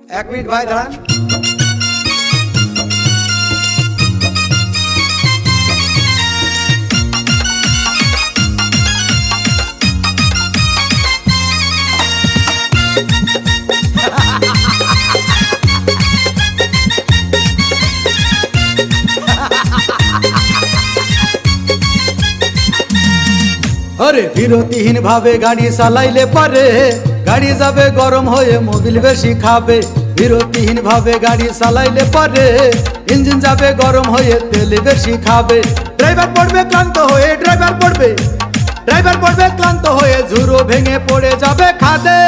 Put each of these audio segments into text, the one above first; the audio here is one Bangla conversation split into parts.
এক মিনিট ভাই দাঁড়ান। अरे বিরতিহীন ভাবে গাড়ি চালাইলে পারে গাড়ি যাবে গরম হয়ে মোবিল বেশি খাবে। বিরতিহীন ভাবে গাড়ি চালাইলে পারে ইঞ্জিন যাবে গরম হয়ে তেল বেশি খাবে। ড্রাইভার পড়বে ক্লান্ত হয়ে ড্রাইভার পড়বে ক্লান্ত হয়ে ঝুরো ভেঙে পড়ে যাবে খাদে।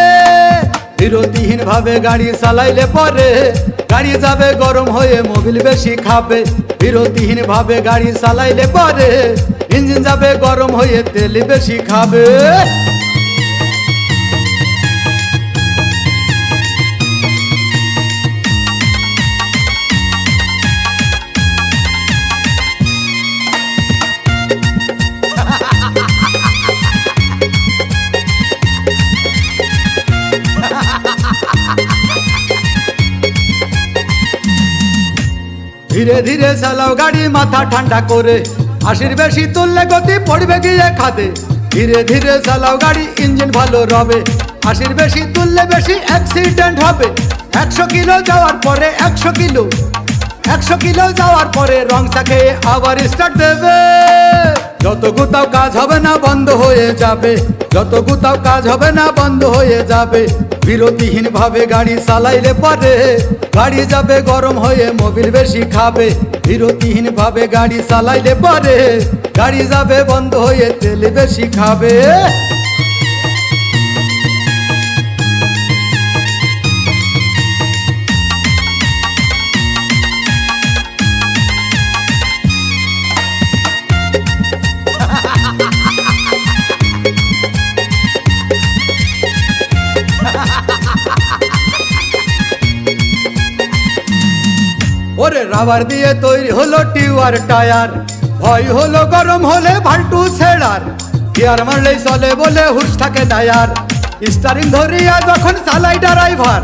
বিরতিহীন ভাবে গাড়ি চালাইলে পারে গাড়ি যাবে গরম হয়ে মোবিল বেশি খাবে। বিরতিহীন ভাবে গাড়ি চালাইলে পারে ইঞ্জিন যাবে গরম হয়ে তেল বেশি খাবে। ধীরে ধীরে চালাও গাড়ি মাথা ঠান্ডা করে, 80 বেশি তুললে গতি পড়বে গিয়ে খাদে। ধীরে ধীরে চালাও গাড়ি ইঞ্জিন ভালো রবে, 80 বেশি তুললে বেশি অ্যাক্সিডেন্ট হবে। 100 কিলো যাওয়ার পরে 100 কিলো যাওয়ার পরে রং চাকে আবার স্টার্ট দেবে। যত গুতাও কাজ হবে না বন্ধ হয়ে যাবে, যত গুতাও কাজ হবে না বন্ধ হয়ে যাবে। বিরতিহীন ভাবে গাড়ি চালাইলে পারে গাড়ি যাবে গরম হয়ে মোবিল বেশি খাবে। বিরতিহীন ভাবে গাড়ি চালাইলে পারে গাড়ি যাবে বন্ধ হয়ে তেল বেশি খাবে। ওরে রাবার দিয়ে তৈরি হলো টিউবার টায়ার, ভয় হলো গরম হলে ভাল্টু ছেড়ার। গিয়ার মারলেই চলে বলে হুশ থাকে টায়ার, স্টারিং ধরিয়া যখন চালাই ড্রাইভার।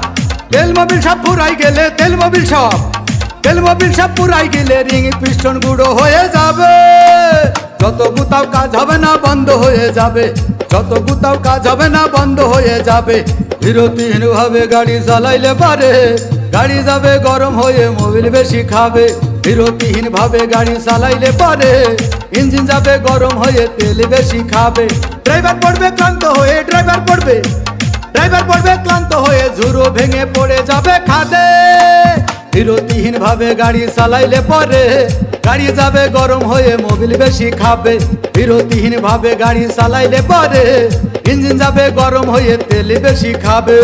তেল মোবিল সব পুরাই গেলে তেল মোবিল সব পুরাই গেলে রিং পিস্টন গুঁড়ো হয়ে যাবে। যত গুতাও কাজ হবে না বন্ধ হয়ে যাবে, যত গুতাও কাজ হবে না বন্ধ হয়ে যাবে। বিরতিহীন ভাবে গাড়ি চালাইলে পারে গাড়ি যাবে গরম হয়ে মোবিল বেশি খাবে। বিরতিহীন ভাবে গাড়ি চালাইলে পারে ইঞ্জিন যাবে গরম হয়ে তেল বেশি খাবে। ড্রাইভার পড়বে ক্লান্ত হয়ে ড্রাইভার পড়বে ক্লান্ত হয়ে ঝুরো ভেঙে পড়ে যাবে খাদে। বিরতিহীন ভাবে গাড়ি চালাইলে পারে গাড়ি যাবে গরম হয়ে মোবিল বেশি খাবে। বিরতিহীন ভাবে গাড়ি চালাইলে পারে ইঞ্জিন যাবে গরম হয়ে তেল বেশি খাবে।